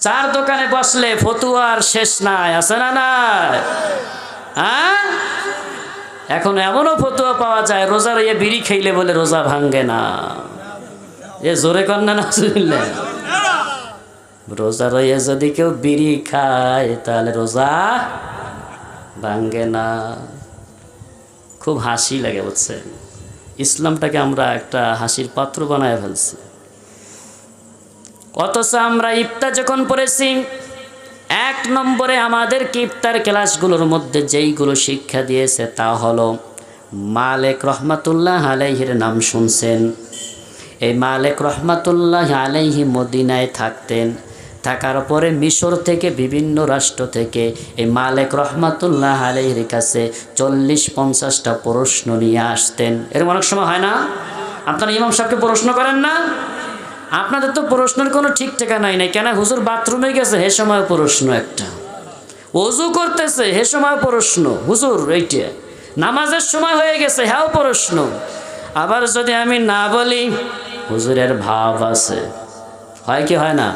চার দোকানে বসলে ফতুয়ার শেষ নাই, আছে না নাই? হ্যাঁ, এখন এমনও ফতুয়া পাওয়া যায় রোজা রইয়ে বিড়ি খাইলে বলে রোজা ভাঙ্গে না। এ জোরে কন্যা না শুনলে, রোজা রইয়ে যদি কেউ বিড়ি খায় তাহলে রোজা ভাঙ্গে না। খুব হাসি লাগে, বুঝছেন? ইসলামটাকে আমরা একটা হাসির পাত্র বানায় ফেলছি। অথচ আমরা ইফতার যখন পড়েছি, 1 নম্বরে আমাদেরকে ইফতার ক্লাসগুলোর মধ্যে যেইগুলো শিক্ষা দিয়েছে তা হলো মালিক রহমাতুল্লাহ আলাইহির নাম শুনছেন। এই মালিক রহমাতুল্লাহ আলাইহি মদিনায় থাকতেন, থাকার পরে মিশর থেকে বিভিন্ন রাষ্ট্র থেকে এই মালিক রহমাতুল্লাহ আলাইহির কাছে 40-50টা প্রশ্ন নিয়ে আসতেন। এরকম অনেক সময় হয় না? আপনারা ইমাম সাহেবকে প্রশ্ন করেন না? আপনাদের তো প্রশ্নের কোনো ঠিক ঠিকানা নাই। কেন হুজুর বাথরুমে গেছে হে সময় প্রশ্ন একটা, ওযু করতেছে হে সময় প্রশ্ন, হুজুর এইটা নামাজের সময় হয়ে গেছে হ্যাঁ প্রশ্ন। আবার যদি আমি না বলি হুজুরের ভাব আছে, হয় কি হয় না?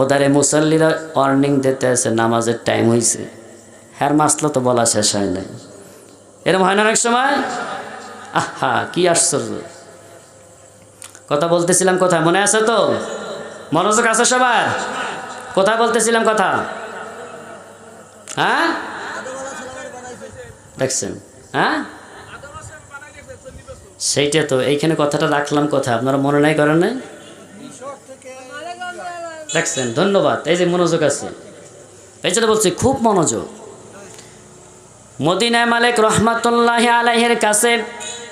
ওদারে মুসল্লিরা ওয়ার্নিং দিতে আছে নামাজের টাইম হয়েছে, হ্যার মাসলা তো বলা শেষ হয় নাই। এরকম হয় না অনেক সময়? আহা কি আশ্চর্য কথা বলতেছিলাম, কথা মনে আছে তো? মনোযোগ আছে সবার? কোথায় বলতেছিলাম কথা? হ্যাঁ দেখছেন? হ্যাঁ সেইটা তো, এইখানে কথাটা রাখলাম, কথা আপনারা মনে নাই করেন নাই? দেখছেন? ধন্যবাদ, এই যে মনোযোগ আছে, এই জন্য বলছি খুব মনোযোগ। মদিনায় মালিক রহমাতুল্লাহ আলাইহির কাছে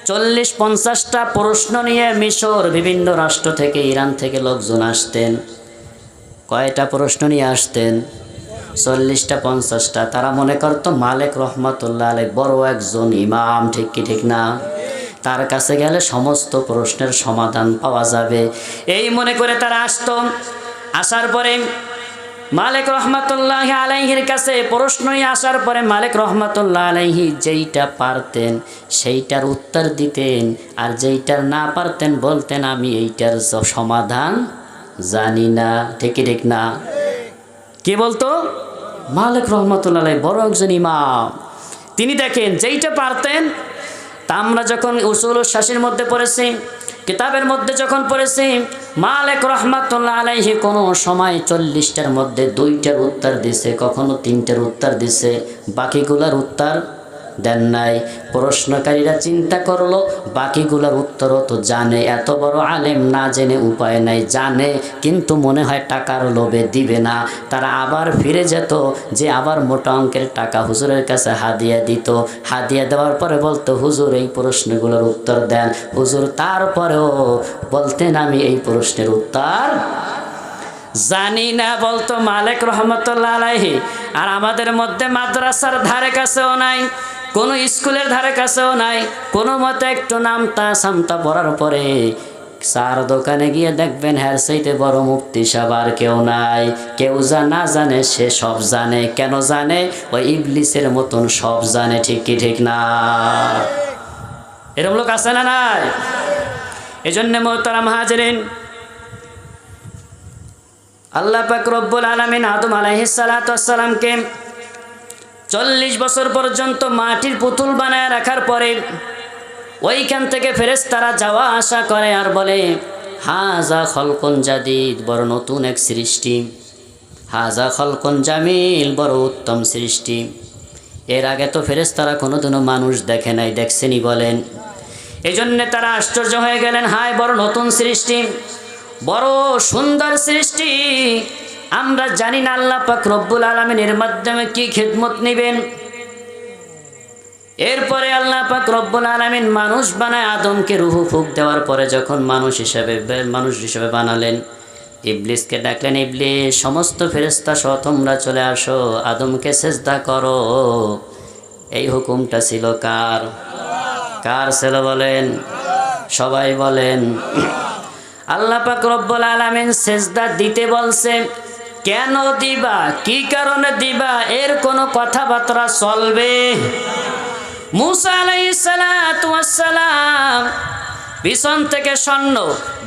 40-50টা প্রশ্ন নিয়ে মিশর বিভিন্ন রাষ্ট্র থেকে, ইরান থেকে লোকজন আসতেন। কয়টা প্রশ্ন নিয়ে আসতেন? 40টা-50টা। তারা মনে করতো মালিক রহমাতুল্লাহ আলাইহি বড় একজন ইমাম, ঠিক কি ঠিক না? তার কাছে গেলে সমস্ত প্রশ্নের সমাধান পাওয়া যাবে, এই মনে করে তারা আসতো। আসার পরে মালিক রহমাতুল্লাহ আলাইহির কাছে প্রশ্ন নিয়ে আসার পরে মালিক রহমাতুল্লাহ আলাইহি যেইটা পারতেন সেইটার উত্তর দিতেন, আর যেইটার না পারতেন বলতেন আমি এইটার সমাধান জানি না, ঠিক ঠিক না? কে বলতো? মালিক রহমাতুল্লাহ আলাইহি বড় একজন ইমাম, তিনি দেখেন যেইটা পারতেন। তা আমরা যখন উসুলুস শাসির মধ্যে পড়েছি, কিতাবের মধ্যে যখন পড়েছি, মালিক রহমাতুল্লাহ আলাইহি কোনো সময় 40টার মধ্যে 2টার উত্তর দিছে, কখনো 3টার উত্তর দিছে, বাকিগুলার উত্তর দেন নাই। প্রশ্নকারীরা চিন্তা করলো বাকিগুলার উত্তরও তো জানে, এত বড় আলেম, না জেনে উপায় নাই, জানে কিন্তু মনে হয় টাকার লোভে দিবে না। তারা আবার ফিরে যেত, যে আবার মোটা অঙ্কের টাকা হুজুরের কাছে হাদিয়া দিত। হাদিয়া দেওয়ার পরে বলতো হুজুর এই প্রশ্নগুলোর উত্তর দেন। হুজুর তারপরেও বলতেন আমি এই প্রশ্নের উত্তর জানি না, বলতো মালিক রহমাতুল্লাহ আলাইহি। আর আমাদের মধ্যে মাদ্রাসার ধারে কাছেও নাই, কোনো স্কুলের ধারে কাছেও নাই, কোনো মতে একটু নামতা সামতা পড়ার পরে চার দোকানে গিয়ে দেখবেন হ্যার চাইতে বড় মুফতি সাহেব আর কেউ নাই। কেউ যা না জানে সে সব জানে। কেন জানে? ওই ইবলিসের মতন সব জানে, ঠিক কি ঠিক না? এরকম লোক আছে না নাই? এই জন্য মোহতারাম হাজেরিন, আল্লাহ পাক রব্বুল আলামিন আদম আলাইহিস সালাতু ওয়াস সালামকে 40 বছর পর্যন্ত মাটির পুতুল বানায় রাখার পরে ওইখান থেকে ফেরেশতারা যাওয়া আসা করে আর বলে হাজা খলকুন জাদিদ, বড় নতুন এক সৃষ্টি, হাজা খলকুন জামিল, বড় উত্তম সৃষ্টি। এর আগে তো ফেরেশতারা কোনোদিনও মানুষ দেখে নাই, দেখছেনি বলেন? এই জন্যে তারা আশ্চর্য হয়ে গেলেন, হায় বড় নতুন সৃষ্টি, বড় সুন্দর সৃষ্টি, আমরা জানি না আল্লাহ পাক রব্বুল আলামিনের মাধ্যমে কি খিদমত নেবেন। এরপরে আল্লাহ পাক রব্বুল আলামিন মানুষ বানায় আদমকে রূহ ফুঁক দেওয়ার পরে যখন মানুষ হিসেবে বানালেন, ইবলিসকে ডাকলেন, ইবলিস সমস্ত ফেরেশতা সহ তোমরা চলে আসো, আদমকে সেজদা করো। এই হুকুমটা ছিল কার? কার ছিল বলেন? সবাই বলেন। আল্লাহ পাক রব্বুল আলামিন সেজদা দিতে বলছে, কেন দিবা, কি কারণে দিবা, এর কোনো কথাবার্তা চলবে? মুসা আলাইহিস সালাতু ওয়াস সালাম পিছন থেকে সৈন্য,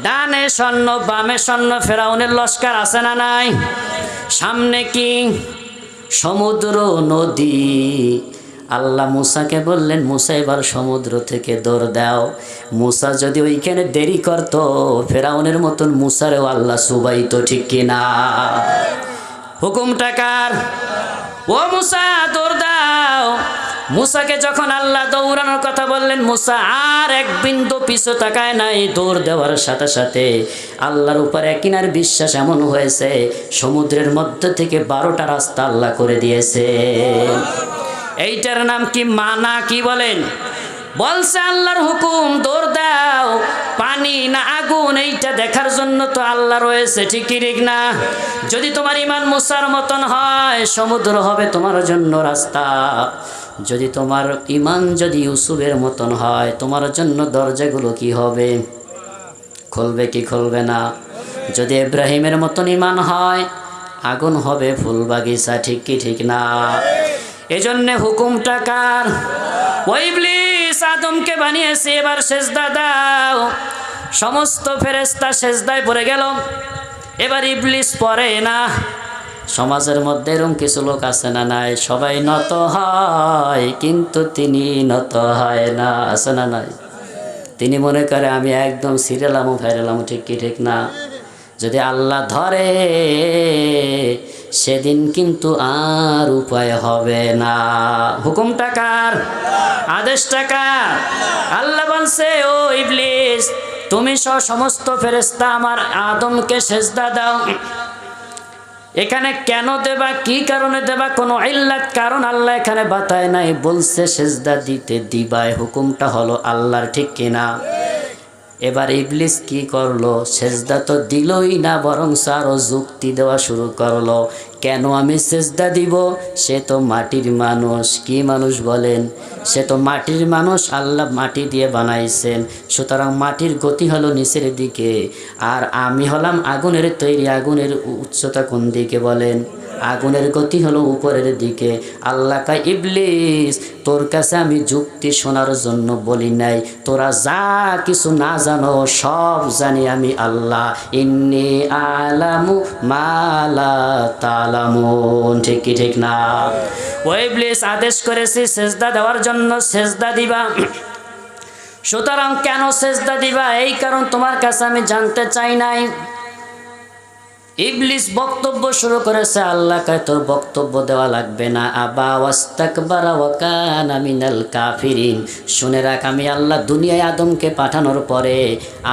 ডানে সৈন্য বামে সৈন্য, ফেরাউনের লস্কর আছে না নাই? সামনে কি? সমুদ্র নদী। আল্লাহ মুসাকে বললেন, মুসা এবার সমুদ্র থেকে দৌড় দাও। মুসা যদি ওইখানে দেরি করত, ফেরাউনের মতন মুসারেও আল্লাহ সুবাইতো, ঠিক কিনা? হুকুমটা কার? ও মুসা দৌড় দাও। মুসাকে যখন আল্লাহ দৌড়ানোর কথা বললেন, মুসা আর এক বিন্দু পিছু তাকায় নাই। দৌড় দেওয়ার সাথে সাথে আল্লাহর উপর একিনার বিশ্বাস এমন হয়েছে, সমুদ্রের মধ্য থেকে 12টা রাস্তা আল্লাহ করে দিয়েছে। এইটার নাম কি? মানা। কি বলেন? বলছে আল্লাহর হুকুম, দৌড় দাও। পানি না আগুন এইটা দেখার জন্য তো আল্লাহ রয়েছে, ঠিক কি ঠিক না? যদি তোমার ইমান মুসার মতন হয়, সমুদ্র হবে তোমার জন্য রাস্তা। যদি তোমার ইমান যদি ইউসুফের মতন হয়, তোমার জন্য দরজাগুলো কি হবে? খুলবে কি খুলবে না? যদি ইব্রাহিমের মতন ইমান হয়, আগুন হবে ফুল বাগিচা, ঠিক কি ঠিক না? এজন্যে হুকুমটা কার? ওই ইবলিস আদমকে বানিয়েছে, এবার সেজদা দাও। সমস্ত ফেরেশতা সেজদায় পড়ে গেল। এবার ইবলিস পড়ে না। সমাজের মধ্যে এরকম কিছু লোক আছে না নাই? সবাই নত হয় কিন্তু তিনি নত হয় না, আছে না নাই? তিনি মনে করে আমি একদম সিরিয়ালামও ফাইরালাম, ঠিক কি ঠিক না? যদি আল্লাহ ধরে সেদিন কিন্তু আর উপায় হবে না। হুকুমটা কার? আদেশটা কার? আল্লাহ বলছে, ও ইবলিস তুমি সহ সমস্ত ফেরেশতা আমার আদমকে সেজদা দাও। এখানে কেন দেবা, কি কারণে দেবা, কোনো ইল্লাত কারণ আল্লাহ এখানে বাতায় নাই। বলছে সেজদা দিতে দিবাই, হুকুমটা হলো আল্লাহর, ঠিক কিনা? এবার ইবলিস কি করলো? সেজদা তো দিলই না, বরং আরো যুক্তি দেওয়া শুরু করলো। কেন আমি সেজদা দিব? সে তো মাটির মানুষ। কি মানুষ বলেন? সে তো মাটির মানুষ, আল্লাহ মাটি দিয়ে বানাইছেন, সুতরাং মাটির গতি হলো নিচের দিকে। আর আমি হলাম আগুনের তৈরি, আগুনের উচ্চতা কোন দিকে বলেন? আগুনের গতি হলো উপরের দিকে। আল্লাহ কয়, ইবলিস তোর কাছে আমি যুক্তি শোনার জন্য বলি নাই, তোরা যা কিছু না জানো সব জানি আমি আল্লাহ। ইন্নী আলামু মা লা তালামুন, ঠিক কি ঠিক না? ও ইবলিস আদেশ করেছি সেজদা দেওয়ার জন্য, সেজদা দিবা। সুতরাং কেন সেজদা দিবা? এই কারণ তোমার কাছে আমি জানতে চাই নাই। ইবলিস বক্তব্য শুরু করেছে। আল্লাহ কয়, তোর বক্তব্য দেওয়া লাগবে না। আবা ওয়াস্তাকবারা ওয়া কানা মিনাল কাফিরিন। শুনে রাখ, আমি আল্লাহ দুনিয়ায় আদমকে পাঠানোর পরে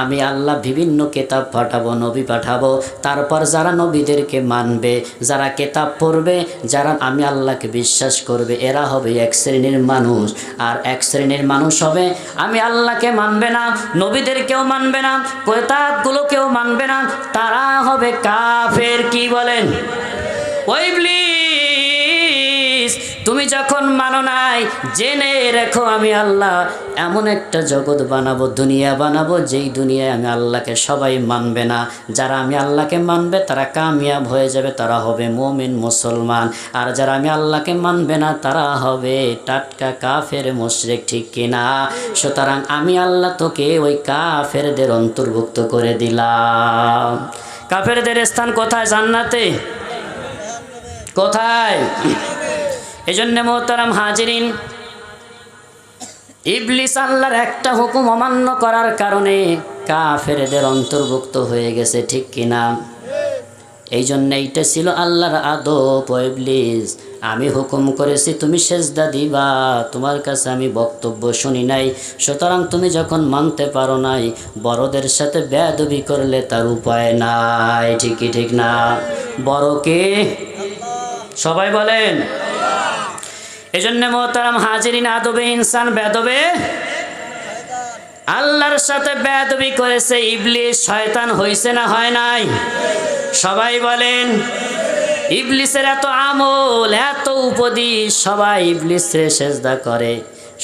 আমি আল্লাহ বিভিন্ন কিতাব পাঠাবো, নবী পাঠাবো। তারপর যারা নবীদেরকে মানবে, যারা কিতাব পড়বে, যারা আমি আল্লাহকে বিশ্বাস করবে, এরা হবে এক শ্রেণীর মানুষ। আর এক শ্রেণীর মানুষ হবে আমি আল্লাহকে মানবে না, নবীদেরকেও মানবে না, কিতাবগুলোকেও মানবে না, তারা হবে কাফের। কি বলেন? ওই ইবলিস তুমি যখন মানো নাই, জেনে রেখো আমি আল্লাহ এমন একটা জগৎ বানাবো, দুনিয়া বানাবো, যেই দুনিয়ায় আমি আল্লাহকে সবাই মানবে না। যারা আমি আল্লাহকে মানবে তারা কামিয়াব হয়ে যাবে, তারা হবে মুমিন মুসলমান। আর যারা আমি আল্লাহকে মানবে না তারা হবে টাটকা কাফের মুশরিক, ঠিক কিনা? সুতরাং আমি আল্লাহ তোকে ওই কাফেরদের অন্তর্ভুক্ত করে দিলাম। কাফেরদের স্থান কোথায়? জান্নাতে। কোথায়? এজন্য মোহতারাম হাজিরিন, ইবলিস আল্লাহর একটা হুকুম অমান্য করার কারণে কাফেরদের অন্তর্ভুক্ত হয়ে গেছে, ঠিক কিনা? এই জন্য এইটা ছিল আল্লাহর আদব। ইবলিস আমি হুকুম করেছি তুমি সেজদা দিবা, তোমার কাছে আমি বক্তব্য শুনি নাই, সুতরাং তুমি যখন মানতে পারো নাই, বড়দের সাথে বেয়াদবি করলে তার উপায় নাই, ঠিকই ঠিক না? বড়কে সবাই বলেন। এজন্য মোহতারাম হাজিরিন, আদবে ইনসান বেয়াদবে আল্লাহর সাথে বেয়াদবি করেছে ইবলিস, শয়তান হইছে না হয় নাই? সবাই বলেন। ইবলিসের এত আমল, এত উপদেশ, সবাই ইবলিসে সেজদা করে,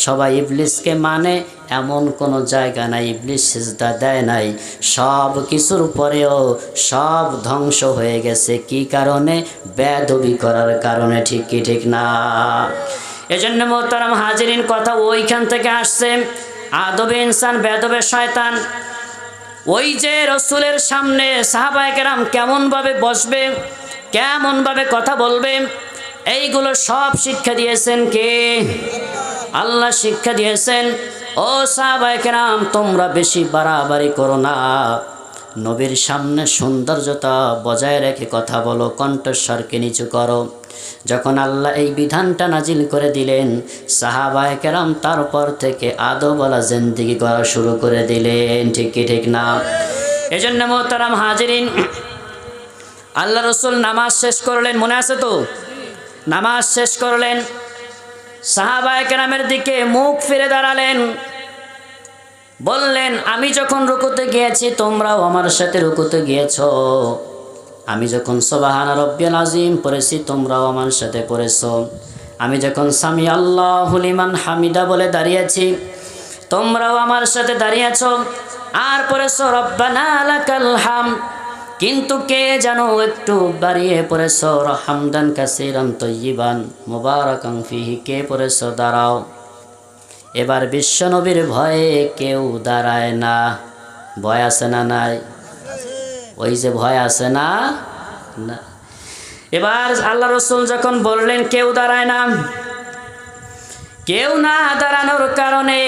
সবাই ইবলিসকে মানে, এমন কোনো জায়গা নাই ইবলিস সেজদা দেয় নাই। সব কিছুর পরেও সব ধ্বংস হয়ে গেছে। কি কারণে? বেয়াদবি করার কারণে, ঠিক কি ঠিক না? এজন্য মোহতারাম হাজিরিন, কথা ওইখান থেকে আসছে। আদবে ইনসান বেয়াদবে শয়তান। ওই যে রসুলের সামনে সাহাবায়ে কেরাম কেমনভাবে বসবে, কেমনভাবে কথা বলবে, এইগুলো সব শিক্ষা দিয়েছেন কে? আল্লাহ শিক্ষা দিয়েছেন। ও সাহাবায়ে কেরাম, তোমরা বেশি বাড়াবাড়ি করো না, নবীর সামনে সৌন্দর্যতা বজায় রেখে কথা বলো, কণ্ঠস্বরকে নিচু করো। যখন আল্লাহ এই বিধানটা নাজিল করে দিলেন, সাহাবায়ে কেরাম তারপর থেকে আদবওয়ালা জিন্দেগি করা শুরু করে দিলেন। ঠিক কি ঠিক না? এজন্য মোহতারাম হাজিরিন, আল্লাহ রসুল নামাজ শেষ করলেন, মনে আছে তো? নামাজ শেষ করলেন, সাহাবায়ে কেরামের দিকে মুখ ফিরে দাঁড়ালেন, বললেন, আমি যখন রুকুতে গিয়েছি তোমরাও আমার সাথে রুকুতে গিয়েছ, আমি যখন সুবহানা রাব্বিয়াল আযীম পড়েছি তোমরাও আমার সাথে পড়েছো, আমি যখন সামি আল্লাহু লিমান হামিদা বলে দাঁড়িয়েছি তোমরাও আমার সাথে দাঁড়িয়েছো, আর পড়েছো রব্বানা লাকাল হামদ। কিন্তু কে জানো একটু বাড়িয়ে পড়েছো হামদান কাসীরান তাইয়িবান মুবারাকান ফিহি, কে পড়েছো দাঁড়াও। এবার বিশ্বনবীর ভয়ে কেউ দাঁড়ায় না। ভয় আছে না নাই? ওই যে ভয় আছে না? না। এবার আল্লাহ রসুল যখন বললেন কেউ দাঁড়ায় না, কেউ না দাঁড়ানোর কারণে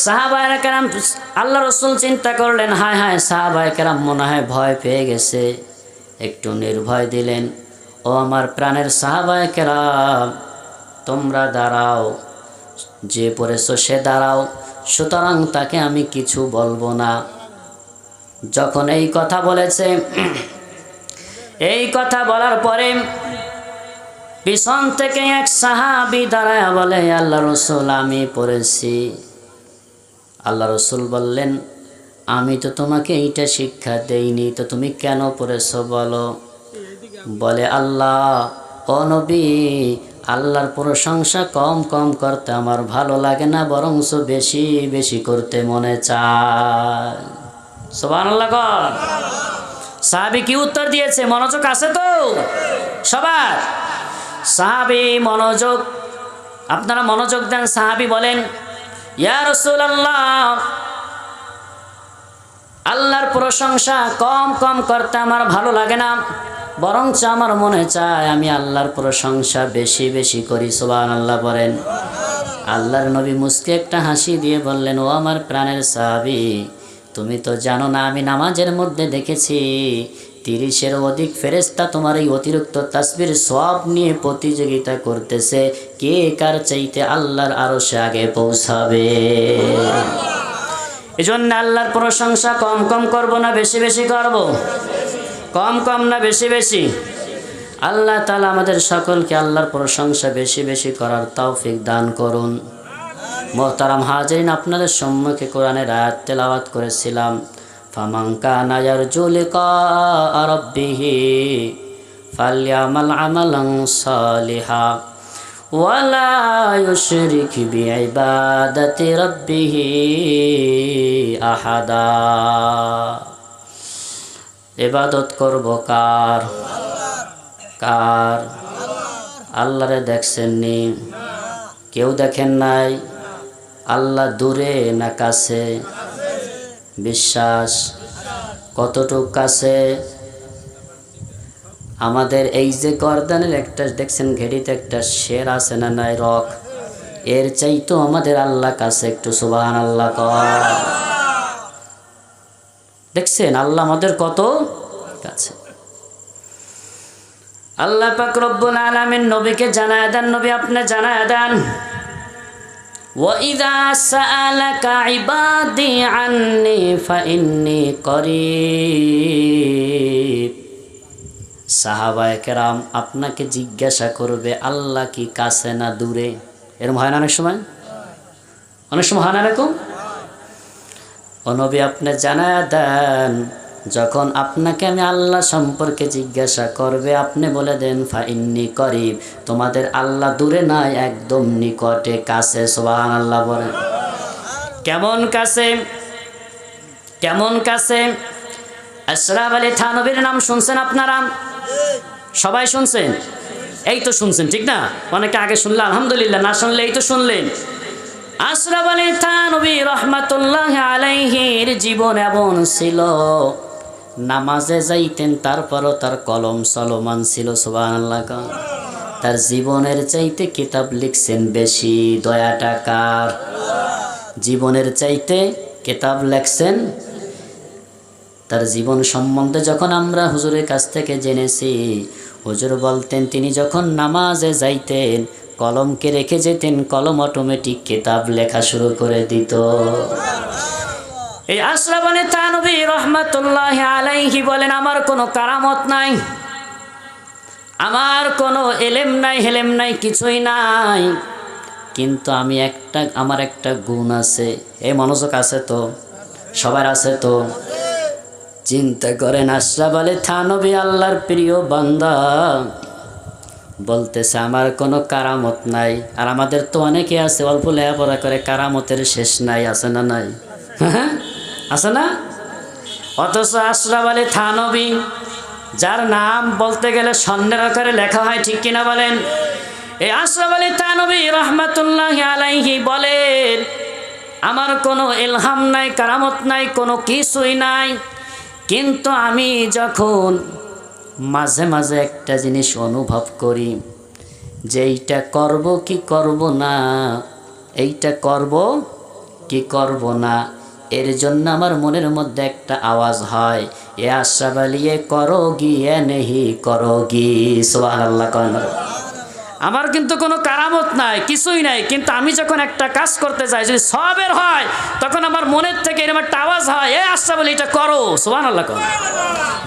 সাহাবায়ে কেরাম, আল্লাহ রসুল চিন্তা করলেন, হায় হায় সাহাবায়ে কেরাম মনে হয় ভয় পেয়ে গেছে, একটু নির্ভয় দিলেন। ও আমার প্রাণের সাহাবায়ে কেরাম, তোমরা দাঁড়াও, যে পড়েছো সে দাঁড়াও, সুতরাং তাকে আমি কিছু বলবো না। যখন এই কথা বলেছে, এই কথা বলার পরে পিছন থেকে এক সাহাবী দাঁড়ায় বলে, আল্লাহ রসুল আমি পড়েছি। আল্লাহ রসুল বললেন, আমি তো তোমাকে এইটা শিক্ষা দেইনি, তো তুমি কেন পড়েছো বলো। বলে, আল্লাহ ও নবী, আল্লাহর প্রশংসা কম কম করতে আমার ভালো লাগে না, বরঞ্চ বেশি বেশি করতে মনে চায়। সুবহানাল্লাহ। সাহাবী কি উত্তর দিয়েছে? মনোযোগ আছে তো সবার? সাহাবী মনোযোগ, আপনারা মনোযোগ দেন। সাহাবী বলেন, ইয়া রাসূলুল্লাহ, আল্লাহর প্রশংসা কম কম করতে আমার ভালো লাগে না, বরঞ্চ আমার মনে চায় আমি আল্লাহর প্রশংসা বেশি বেশি করি। সুবহানাল্লাহ বলেন। আল্লাহর নবী মুস্কে একটা হাসি দিয়ে বললেন, ও আমার প্রাণের সাহাবী, তুমি তো জানো না আমি নামাজের মধ্যে দেখেছি 30-এর অধিক ফেরেশতা তোমার এই অতিরিক্ত তাসবির সওয়াব নিয়ে প্রতিযোগিতা করতেছে, কে কার চাইতে আল্লাহর আরশে আগে পৌঁছাবে। এজন্য আল্লাহর প্রশংসা কম কম করব না বেশি বেশি করব? কম কম না বেশি বেশি? আল্লাহ তাআলা আমাদের সকলকে আল্লাহর প্রশংসা বেশি বেশি করার তৌফিক দান করুন। মোহতারাম হাজিরিন, আপনাদের সম্মুখে কোরআনের আয়াত তেলাওয়াত করেছিলাম, ফামান কানা ইয়ারজু লিকা রাব্বিহি ফালইআমাল আমালান সালিহা ওয়ালা ইউশরিক বিইবাদাতি রাব্বিহি আহাদা। ইবাদত করব কার? কার? আল্লাহরে দেখছেন নি? কেউ দেখেন নাই? আল্লাহ দূরে না কাছে? বিশ্বাস কতটুক কাছে? আমাদের এই যে গর্দানের একটা দেখছেন ঘেড়িতে একটা শের আছে না নাই, রক, এর চাইতো আমাদের আল্লাহ কাছে। একটু সুবহানাল্লাহ কর। দেখছেন আল্লাহ আমাদের কত কাছে। আল্লাহ পাক রব্বুল আলামিন নবীকে জানায় দেন, নবী আপনি জানায় দেন, وَإِذَا سَأَلَكَ عِبَادِي عَنِّي فَإِنِّي قَرِيب। সাহাবায়ে কেরাম আপনাকে জিজ্ঞাসা করবে আল্লাহ কি কাছে না দূরে? এরকম হয় না অনেক সময়? অনেক সময় হয় না এরকম? ও নবী আপনি জানায় দেন, যখন আপনাকে আমি আল্লাহ সম্পর্কে জিজ্ঞাসা করবে আপনি বলে দেন ফাইন্নি করিব, তোমাদের আল্লাহ দূরে নাই, একদম নিকটে, কাছে। সুবহানাল্লাহ বলেন। কেমন কাছে? কেমন কাছে? আশরাফ আলী থানভীর নাম শুনছেন আপনারা? সবাই শুনছেন? এই তো শুনছেন, ঠিক না? অনেকে আগে শুনলে আলহামদুলিল্লাহ, না শুনলে এই তো শুনলেন। আশরাফ আলী থানভী রহমাতুল্লাহ আলাইহির জীবন এমন ছিল নামাজে যাইতেন, তারপরও তার কলম চলমান ছিল। সুবহানাল্লাহ। তার জীবনের চাইতে কিতাব লিখছেন বেশি। দয়াটা কার? জীবনের চাইতে কিতাব লেখছেন। তার জীবন সম্বন্ধে যখন আমরা হুজুরের কাছ থেকে জেনেছি, হুজুর বলতেন তিনি যখন নামাজে যাইতেন কলমকে রেখে যেতেন, কলম অটোমেটিক কিতাব লেখা শুরু করে দিত। এই আশরাফ আলী থানভী রহমাতুল্লাহি আলাইহি বলেন, আমার কোনো কারামত নাই, আমার কোনো এলেম নাই, হেলেম নাই, কিছুই নাই, কিন্তু আমার একটা গুণ আছে। এই মনোযোগ আছে তো? সবার আছে তো? চিন্তা করেন, আশরাফ আলী থানভী আল্লাহর প্রিয় বান্দা বলতেছে আমার কোনো কারামত নাই। আর আমাদের তো অনেকে আছে অল্প লেখাপড়া করে, কারামতের শেষ নাই। আছে না? নাই? হ্যাঁ, আছে না? অথচ আশরাফ আলী থানভী, যার নাম বলতে গেলে স্বর্ণের আকারে লেখা হয়, ঠিক কিনা বলেন? এই আশরাফ আলী থানভী রহমাতুল্লাহি আলাইহি বলেন, আমার কোনো ইলহাম নাই, কারামত নাই, কোনো কিছুই নাই, কিন্তু আমি যখন মাঝে মাঝে একটা জিনিস অনুভব করি যে এইটা করব কি করব না, এইটা করব কি করব না, এর জন্য আমার মনের মধ্যে একটা আওয়াজ হয়, এ আশরাফ আলী করোগি এ নেহি করোগি। সুবহানাল্লাহ। আমার কিন্তু কোনো কারামত নাই, কিছুই নাই, কিন্তু আমি যখন একটা কাজ করতে যাই যদি সওয়াবের হয়, তখন আমার মনের থেকে এরকম একটা আওয়াজ হয়, এ আশরাফ আলী এটা করো। সুবহানাল্লাহ।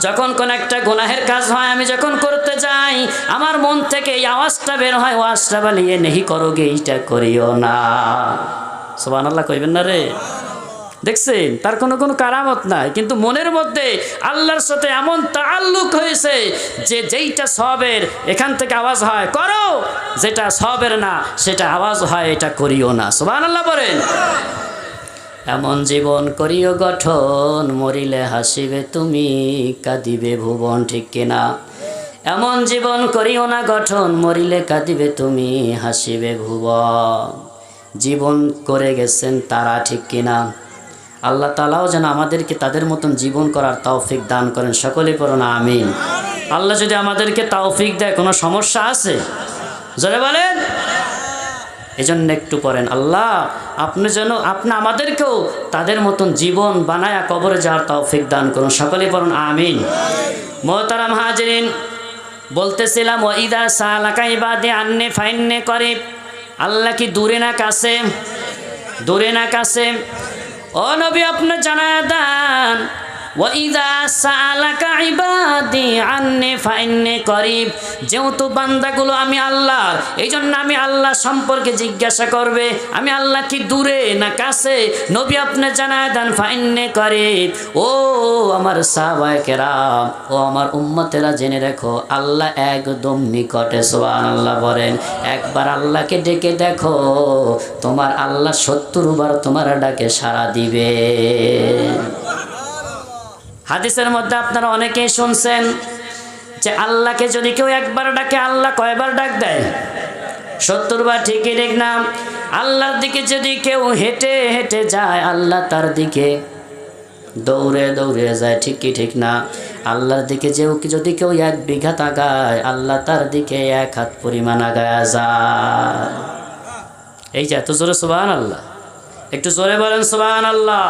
যখন কোন একটা গুনাহের কাজ হয়, আমি যখন করতে যাই, আমার মন থেকে এই আওয়াজটা বের হয়, ও আশরাফ আলী এ নেহি করোগে, এইটা করিও না। সুবহানাল্লাহ কইবেন না রে? দেখছেন, তার কোনো কারামত নাই, কিন্তু মনের মধ্যে আল্লাহর সাথে এমন তাআল্লুক হয়েছে যে যেইটা সওয়াবের এখান থেকে আওয়াজ হয় করো, যেটা সওয়াবের না সেটা আওয়াজ হয় এটা করিও না। সুবহানাল্লাহ বলেন। এমন জীবন করিও গঠন, মরিলে হাসিবে তুমি, কাঁদিবে ভুবন। ঠিক কিনা? এমন জীবন করিও না গঠন, মরিলে কাঁদিবে তুমি, হাসিবে ভুবন। জীবন করে গেছেন তারা, ঠিক কিনা? আল্লাহ তাআলাও যেন আমাদেরকে তাদের মতন জীবন করার তৌফিক দান করেন। সকলে পড়ুন আমিন। আল্লাহ যদি আমাদেরকে তৌফিক দেয়, কোনো সমস্যা আছে? জোরে বলেন। এজন্য একটু পড়েন, আল্লাহ আপনি যেন আমাদেরকেও তাদের মতন জীবন বানায়া কবরে যাওয়ার তৌফিক দান করুন। সকলে পড়ুন আমিন। মুহতারাম হাজিরিন, বলতেছিলাম ওয়াইদা সালাকা ইবাদি আন্নি ফাইন্নি করিব। আল্লাহ কি দূরে না কাছে? দূরে না কাছে? ও নবী আপনি জানায়া দেন, ওয়াইদা সালাকা ইবাদি আন্নি ফাইন্নি করিব। যেহেতু বান্দাগুলো আমি আল্লাহর, এই জন্য আমি আল্লাহ সম্পর্কে জিজ্ঞাসা করবে, আমি আল্লাহ কি দূরে না কাছে? নবী আপনি জানায়া দেন ফাইন্নি করিব। ও আমার সাহাবায়ে কেরাম, ও আমার উম্মতেরা জেনে রাখো, আল্লাহ একদম নিকটে। সুবহানাল্লাহ বলেন। একবার আল্লাহকে ডেকে দেখো, তোমার আল্লাহ ৭০ বার তোমার ডাকে সাড়া দিবে। হাদিসের মধ্যে আপনারা অনেকেই শুনছেন যে আল্লাহকে যদি কেউ একবার ডাকে, আল্লাহ কয়বার ডাক দেয়? ৭০ বার। ঠিকই ঠিক না? আল্লাহর দিকে যদি কেউ হেঁটে হেঁটে যায়, আল্লাহ তার দিকে দৌড়ে দৌড়ে যায়। ঠিকই ঠিক না? আল্লাহর দিকে যদি কেউ ১ বিঘা আগায়, আল্লাহ তার দিকে ১ হাত পরিমাণ আগায় যায়। এই যে এত জোরে সুবহানাল্লাহ, একটু জোরে বলেন সুবহানাল্লাহ।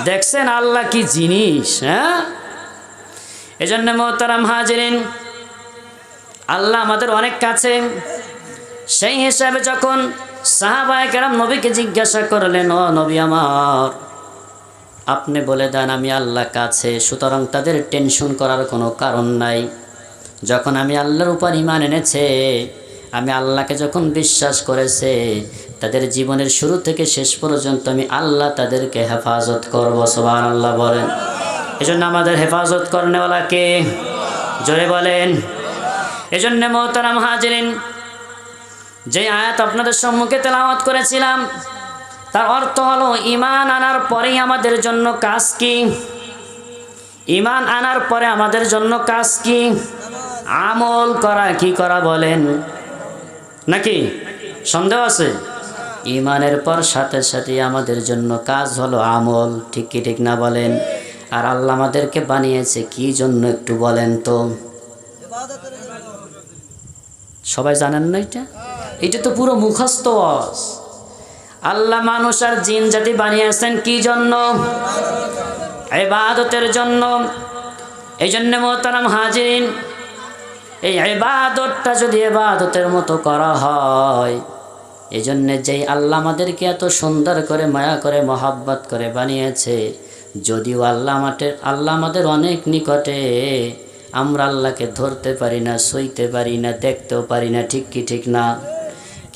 দেখছেন আল্লাহ কি জিনিস? হ্যাঁ, এজন্য মুহতারাম হাজিরিন, আল্লাহ আমাদের অনেক কাছে। সেই হিসাবে যখন সাহাবায়ে কেরাম নবীকে জিজ্ঞাসা করলেন, ও নবী আমার, আপনি বলে দেন আমি আল্লাহ কাছে, সুতরাং তাদের টেনশন করার কোনো কারণ নাই। যখন আমি আল্লাহর উপর ঈমান এনেছে, আমি আল্লাহকে যখন বিশ্বাস করেছে, তাদের জীবনের শুরু থেকে শেষ পর্যন্ত আমি আল্লাহ তাদেরকে হেফাজত করব। সুবহানাল্লাহ বলেন। এজন্য আমাদের হেফাজত করনেওয়ালা কে? জোরে বলেন। এজন্য মুহতারাম হাজিরিন, যে আয়াত আপনাদের সম্মুখে তেলাওয়াত করেছিলাম, তার অর্থ হলো ঈমান আনার পরেই আমাদের জন্য কাজ কি? ঈমান আনার পরে আমাদের জন্য কাজ কি? আমল করা। কি করা বলেন? নাকি সন্দেহ আছে? ঈমানের পর সাথে সাথে আমাদের জন্য কাজ হলো আমল। ঠিক কি ঠিক না বলেন? আর আল্লাহ আমাদেরকে বানিয়েছে কি জন্য একটু বলেন তো? সবাই জানেন না এটা? এটা তো পুরো মুখস্থ ওয়াজ। আল্লাহ মানুষ আর জিন জাতি বানিয়েছেন কি জন্য? ইবাদতের জন্য। এই জন্য মোহতারাম হাজিরিন, এই ইবাদতটা যদি ইবাদতের মতো করা হয়, এই জন্য যেই আল্লাহ আমাদেরকে এত সুন্দর করে মায়া করে মহাব্বত করে বানিয়েছে, যদিও আল্লাহ আমাদের অনেক নিকটে, আমরা আল্লাহকে ধরতে পারি না, সইতে পারি না, দেখতেও পারি না, ঠিক কি ঠিক না?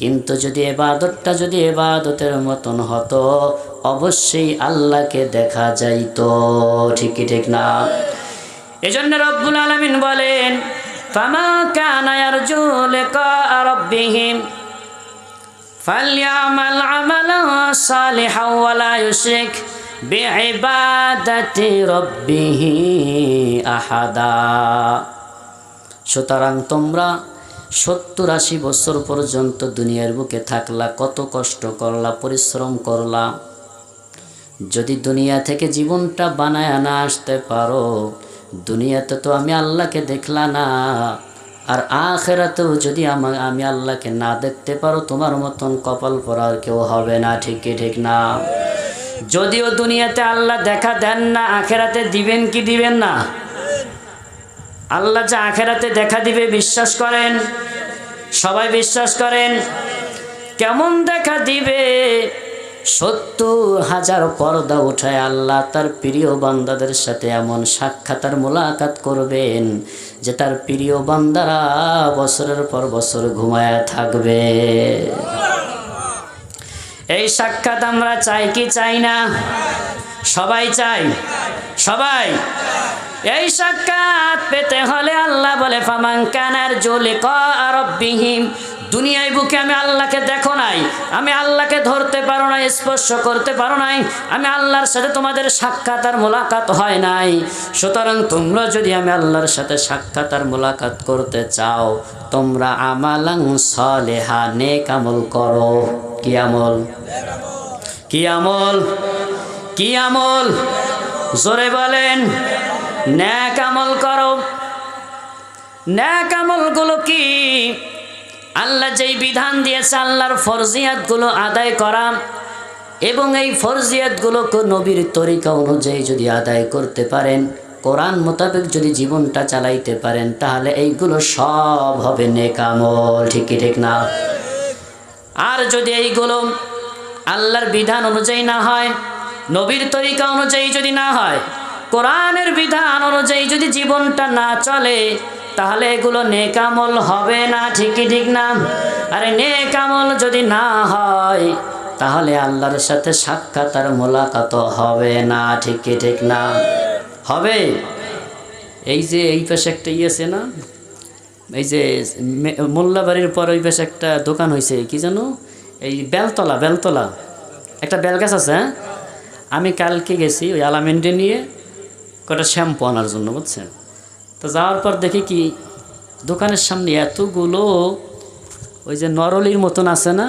কিন্তু যদি ইবাদতটা যদি ইবাদতের মতন হতো, অবশ্যই আল্লাহকে দেখা যাইতো, ঠিক কি ঠিক না? এজন্য রব্বুল আলামিন বলেন, ফামা কানা ইয়ারজু লিকা রাব্বিহিম ফালইআমাল আমালান সালিহান ওয়া লা ইউশরিক বিইবাদাতি রাব্বিহি আহাদা। সুতরাং তোমরা 70-80 বছর পর্যন্ত দুনিয়ার বুকে থাকলা, কত কষ্ট করলা, পরিশ্রম করলা। যদি দুনিয়া থেকে জীবনটা বানায় না আসতে পারো, দুনিয়াতে তো আমি আল্লাহকে দেখলা না, আর আখিরাতেও যদি আমি আল্লাহকে না দেখতে পারো, তোমার মতন কপাল পরার কেউ হবে না, ঠিক কি ঠিক না? যদিও দুনিয়াতে আল্লাহ দেখা দেন না, আখিরাতে দিবেন কি দিবেন না? আল্লাহ যে আখিরাতে দেখা দিবে বিশ্বাস করেন? সবাই বিশ্বাস করেন? কেমন দেখা দিবে? 70,000 পর্দা উঠায় আল্লাহ তার প্রিয় বান্দাদের সাথে এমন সাক্ষাৎ আর মোলাকাত করবেন যে তার প্রিয় বান্দারা বছরের পর বছর ঘুমায়া থাকবে। এই সাক্ষাৎ আমরা চাই কি চাই না? সবাই চাই, সবাই। এই সাক্ষাৎ পেতে হলে আল্লাহ বলে, ফামান কানা ইয়ারজু লিকা রাব্বিহিম, দুনিয়ায় বুকে আমি আল্লাহকে দেখো নাই, আমি আল্লাহকে ধরতে পারো নাই, স্পর্শ করতে পারো নাই, আমি আল্লাহর সাথে তোমাদের সাক্ষাৎ আর মোলাকাত হয় নাই। সুতরাং তোমরা যদি আমি আল্লাহর সাথে সাক্ষাৎ আর মোলাকাত করতে চাও, তোমরা আমালান সালিহা, নেক আমল করো। কি আমল? কি আমল? কি আমল? জোরে বলেন। নেক আমল করো। নেক আমলগুলো কি? আল্লাহ যেই বিধান দিয়েছে, আল্লাহর ফরজিয়াতগুলো আদায় করা, এবং এই ফরজিয়াতগুলোকে নবীর তরিকা অনুযায়ী যদি আদায় করতে পারেন, কোরআন মোতাবেক যদি জীবনটা চালাইতে পারেন, তাহলে এইগুলো সব হবে নেক আমল, ঠিক কি ঠিক না? আর যদি এইগুলো আল্লাহর বিধান অনুযায়ী না হয়, নবীর তরিকা অনুযায়ী যদি না হয়, কোরআনের বিধান অনুযায়ী যদি জীবনটা না চলে, তাহলে এগুলো নেক আমল হবে না, ঠিক কি ঠিক না? আরে নেক আমল যদি না হয়, তাহলে আল্লাহর সাথে সাক্ষাৎ আর মোলাকাত হবে না, ঠিক কি ঠিক না? হবে। এই যে এই পাশে একটা আছে না, এই যে মোল্লাবাড়ির পর ওই পাশে একটা দোকান হয়েছে, কি জানো, এই বেলতলা একটা বেলগাছ আছে। হ্যাঁ, আমি কালকে গেছি ওই আলামিনডে নিয়ে কটা শ্যাম্পু আনার জন্য, বুঝছেন? তো যাওয়ার পর দেখি কি, দোকানের সামনে এতগুলো ওই যে নরলির মতন আছে না,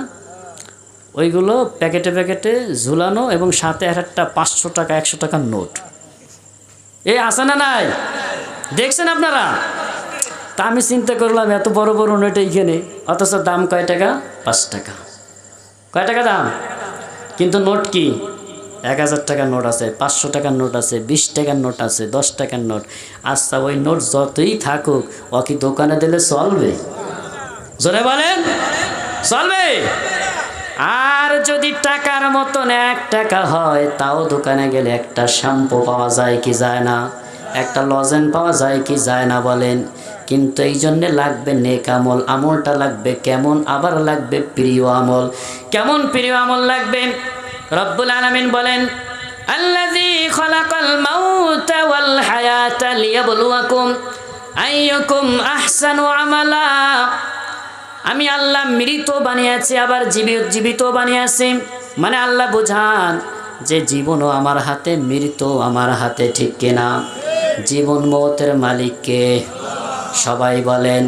ওইগুলো প্যাকেটে প্যাকেটে ঝুলানো, এবং সাথে একটা 500 টাকা 100 টাকার নোট। এই আছে না নাই? দেখছেন আপনারা? তা আমি চিন্তা করলাম, এত বড় বড় নোট এইখানে, অথচ দাম কয় টাকা? 5 টাকা। কয় টাকা দাম? কিন্তু নোট কি? 1000 টাকার নোট আছে, 500 টাকার নোট আছে, 20 টাকার নোট আছে, 10 টাকার নোট। আচ্ছা, ওই নোট যতই থাকুক, ও কি দোকানে দিলে চলবে? জোরে বলেন, চলবে? আর যদি টাকার মতন 1 টাকা হয়, তাও দোকানে গেলে একটা শ্যাম্পু পাওয়া যায় কি যায় না? একটা লজেন পাওয়া যায় কি যায় না বলেন? কিন্তু এই জন্যে লাগবে নেক আমল। আমলটা লাগবে কেমন? আবার লাগবে প্রিয় আমল। কেমন প্রিয় আমল লাগবে? রব্বুল আলামিন বলেন, আল্লাযী খালাকাল মাউতা ওয়াল হায়াতা লিয়াবলুয়াকুম আইয়ুকুম আহসানু আমালা। আমি আল্লাহ মৃত বানিয়েছি, আবার জীবিত বানিয়েছি। মানে আল্লাহ বোঝান যে জীবনও আমার হাতে, মৃত্যু আমার হাতে, ঠিক কিনা? জীবন মওতের মালিক কে? সবাই বলেন।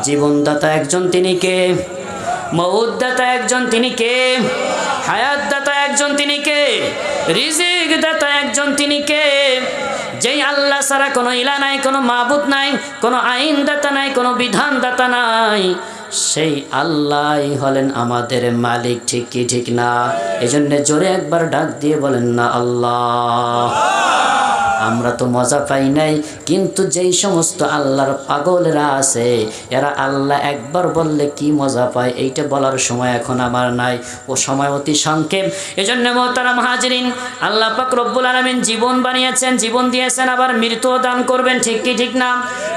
জীবনদাতা একজন, তিনি কে? মওতদাতা একজন, তিনি কে? হায়াতদাতা একজন, তিনি কে? রিজিক রিজিক দাতা একজন, তিনি কে? যেই আল্লাহ ছাড়া কোনো ইলা নাই, কোনো মাবুদ নাই, কোনো আইন দাতা নাই, কোনো বিধান দাতা নাই, সেই আল্লাহই হলেন আমাদের মালিক। ঠিক কি ঠিক না? এজন্য জোরে একবার ডাক দিয়ে বলেন না আল্লাহ। আমরা তো মজা পাই নাই, কিন্তু যেই সমস্ত আল্লাহর পাগলেরা আছে, এরা আল্লাহ একবার বললে কি মজা পায়, এইটা বলার সময় এখন আমার নাই, ও সময় অতি সংক্ষেপ। এজন্য মোহতারাম হাজিরিন, আল্লাহ পাক রব্বুল আলামিন জীবন বানিয়েছেন, জীবন দিয়েছেন, আবার মৃত্যুও দান করবেন। ঠিক কি ঠিক না?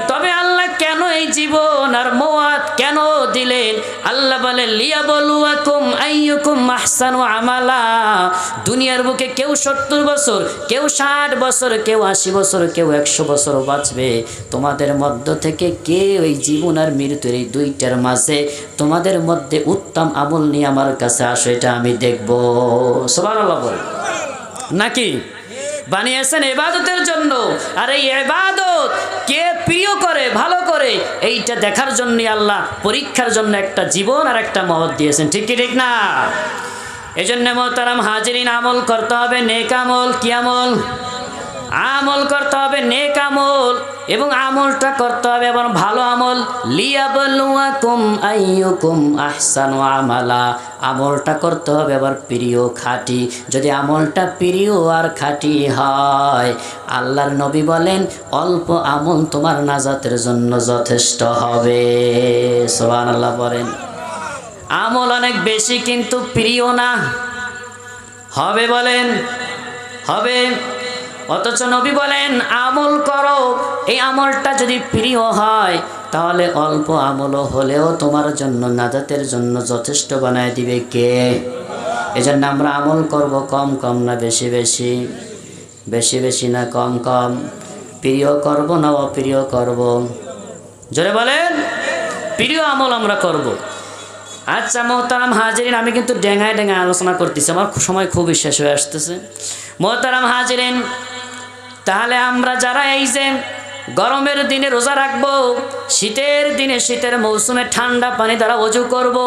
তবে আল্লাহ কেন এই জীবন আর মওয়াত কেন দিলেন? আল্লাহ বলে লিয়াবলুয়াকুম আইয়ুকুম আহসানু আমালা। দুনিয়ার বুকে কেউ 70 বছর, কেউ 60 বছর, কেউ 80 বছর, কেউ 100 বছর বাঁচবে। তোমাদের মধ্য থেকে কে ওই জীবন আর মৃত্যুর এই দুইটার মাঝে তোমাদের মধ্যে উত্তম আমল নিয়ে আমার কাছে আসো, এটা আমি দেখব। সুবহানাল্লাহ বল। নাকি বানিয়েছেন ইবাদতের জন্য, আর এই ইবাদত কে প্রিয় করে, ভালো করে, এইটা দেখার জন্যই আল্লাহ পরীক্ষার জন্য একটা জীবন আর একটা মওত দিয়েছেন। ঠিক কি ঠিক না? এজন্য মোহতারাম হাজিরিন, আমল করতে হবে নেক আমল। কি আমল? আমল করতে হবে নেক আমল, এবং আমলটা করতে হবে আবার ভালো আমল। লিয়াবলুয়াকুম আইয়ুকুম আহসানু আমালা। আমলটা করতে হবে আবার প্রিয়, খাঁটি। যদি আমলটা প্রিয় আর খাঁটি হয়, আল্লাহর নবী বলেন অল্প আমল তোমার নাজাতের জন্য যথেষ্ট হবে। সুবহানাল্লাহ বলেন। আমল অনেক বেশি কিন্তু প্রিয় না, হবে বলেন? হবে। অথচ নবী বলেন আমল করো, এই আমলটা যদি প্রিয় হয় তাহলে অল্প আমলও হলেও তোমার জন্য নাজাতের জন্য যথেষ্ট বানায় দিবে কে? এজন্য আমরা আমল করব কম কম না বেশি বেশি? বেশি বেশি না কম কম? প্রিয় করব না অপ্রিয় করব? জোরে বলেন। প্রিয় আমল আমরা করব। আচ্ছা মোহতারাম হাজিরিন, আমি কিন্তু ডেঙ্গায় ডেঙ্গায় আলোচনা করতেছি, আমার সময় খুবই শেষ হয়ে আসতেছে। মোহতারাম হাজিরিন, তাহলে আমরা যারা এই যে গরমের দিনে রোজা রাখবো, শীতের দিনে শীতের মৌসুমে ঠান্ডা পানি দ্বারা ওযু করব,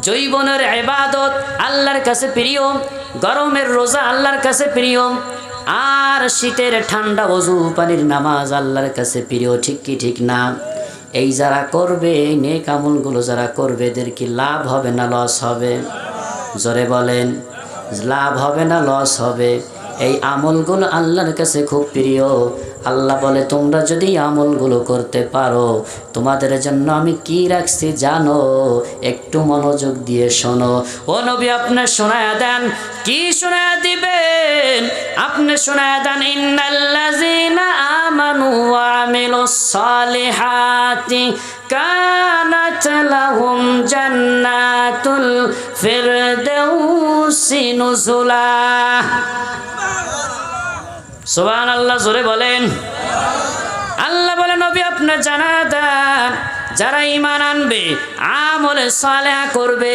জৈবনের ইবাদত আল্লাহর কাছে প্রিয়, গরমের রোজা আল্লাহর কাছে প্রিয়, আর শীতের ঠান্ডা ওযু পানির নামাজ আল্লাহর কাছে প্রিয়। ঠিক কি ঠিক না? এই যারা করবে, এই নেক আমলগুলো যারা করবে, এদের কি লাভ হবে না লস হবে? জোরে বলেন। লাভ হবে না লস হবে? এই আমলগুলো আল্লাহর কাছে খুব প্রিয়। আল্লাহ বলে তোমরা যদি আমলগুলো করতে পারো, তোমাদের জন্য আমি কি রাখছি জানো? একটু মনোযোগ দিয়ে শোনো। ও নবী, আপনি শোনায়া দেন। কি শোনায়া দিবেন? আপনি শোনায়া দেন, ইন্নাল্লাযীনা আমানু ওয়া আমিলুস সালিহাতি কানাত লাহুম জান্নাতুল ফিরদাউসি নুজুলা। সুবহানাল্লাহ, জোরে বলেন। আল্লাহ বলে নবী আপনি জানা দেন, যারা ঈমান আনবে, আমলে সালেহ করবে,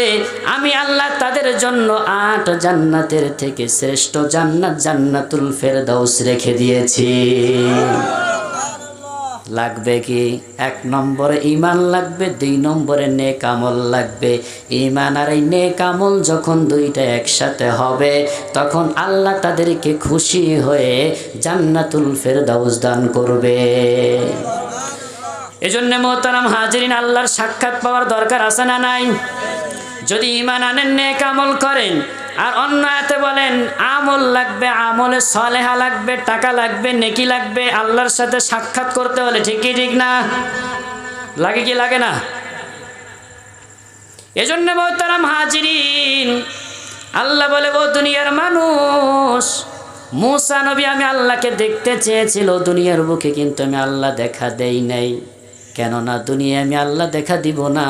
আমি আল্লাহ তাদের জন্য 8 জান্নাতের থেকে শ্রেষ্ঠ জান্নাত, জান্নাতুল ফেরদাউস রেখে দিয়েছি। লাগবে কি? 1 নম্বরে ঈমান লাগবে, 2 নম্বরে নেক আমল লাগবে। ঈমান আর এই নেক আমল যখন দুইটা একসাথে হবে, তখন আল্লাহ তাদেরকে খুশি হয়ে জান্নাতুল ফেরদাউস দান করবে। এজন্য মোহতারাম হাজিরিন, আল্লাহর সাক্ষাৎ পাওয়ার দরকার আছে না নাই? যদি ঈমান আনেন, নেক আমল করেন, আর অন্য আয়াতে বলেন আমল লাগবে, আমলে সালেহা লাগবে, টাকা লাগবে, নেকি লাগবে, আল্লাহর সাথে সাক্ষাৎ করতে হলে। ঠিক কি ঠিক না? লাগে কি লাগে না? এজন্য মোহতারাম হাজিরিন, আল্লাহ বলে ও দুনিয়ার মানুষ, মুসা নবী আমি আল্লাহকে দেখতে চেয়েছিল দুনিয়ার বুকে, কিন্তু আমি আল্লাহ দেখা দেই নাই। কেননা দুনিয়ায় আমি আল্লাহ দেখা দিব না।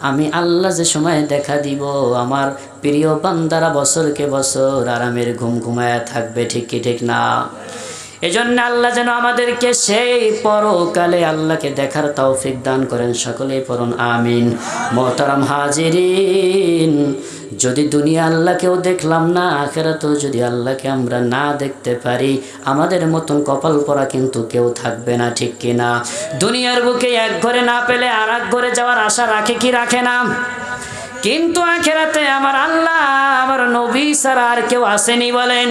আমি আল্লাহ যে সময় দেখা দিব, আমার প্রিয় বান্দারা বছরকে বছর আরামের ঘুম ঘুমায়া থাকবে। ঠিক কি ঠিক না? এজন্য আল্লাহ যেন আমাদেরকে সেই পরকালে আল্লাহকে দেখার তৌফিক দান করেন। সকলেই পড়ুন আমিন। মোহতারাম হাজিরিন, যদি দুনিয়া আল্লাহকেও দেখলাম না, আখিরাতেও যদি আল্লাহকে আমরা না দেখতে পারি, আমাদের মতন কপাল পরা কিন্তু কেউ থাকবে না। ঠিক কিনা? দুনিয়ার বুকে এক ঘরে না পেলে আর এক ঘরে যাওয়ার আশা রাখে কি রাখে না? কিন্তু আখিরাতে আমার আল্লাহ, আমার নবী ছাড়া আর কেউ আসেনি বলেন।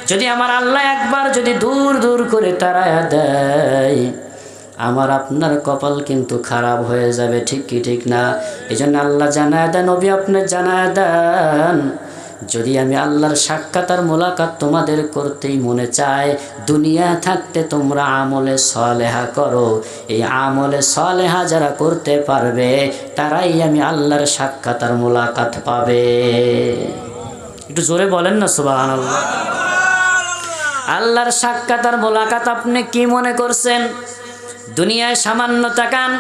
যদি আমার আল্লাহ একবার যদি দূর দূর করে তাড়ায়া দেয়, আমার আপনার কপাল কিন্তু খারাপ হয়ে যাবে, ঠিক কি ঠিক না? এই জন্য আল্লাহ জানায় দেন, নবী আপনি জানায় দেন, যদি আমি আল্লাহর সাক্ষাৎ আর মোলাকাত তোমাদের করতেই মনে চায়, দুনিয়া থাকতে তোমরা আমলে সালেহা করো। এই আমলে সালেহা যারা করতে পারবে তারাই আমি আল্লাহর সাক্ষাৎ আর মোলাকাত পাবে। একটু জোরে বলেন না সুবহানাল্লাহ। আল্লাহর সাক্ষাৎ আর মোলাকাত আপনি কি মনে করছেন? দুনিয়ায় সামান্য তাকান,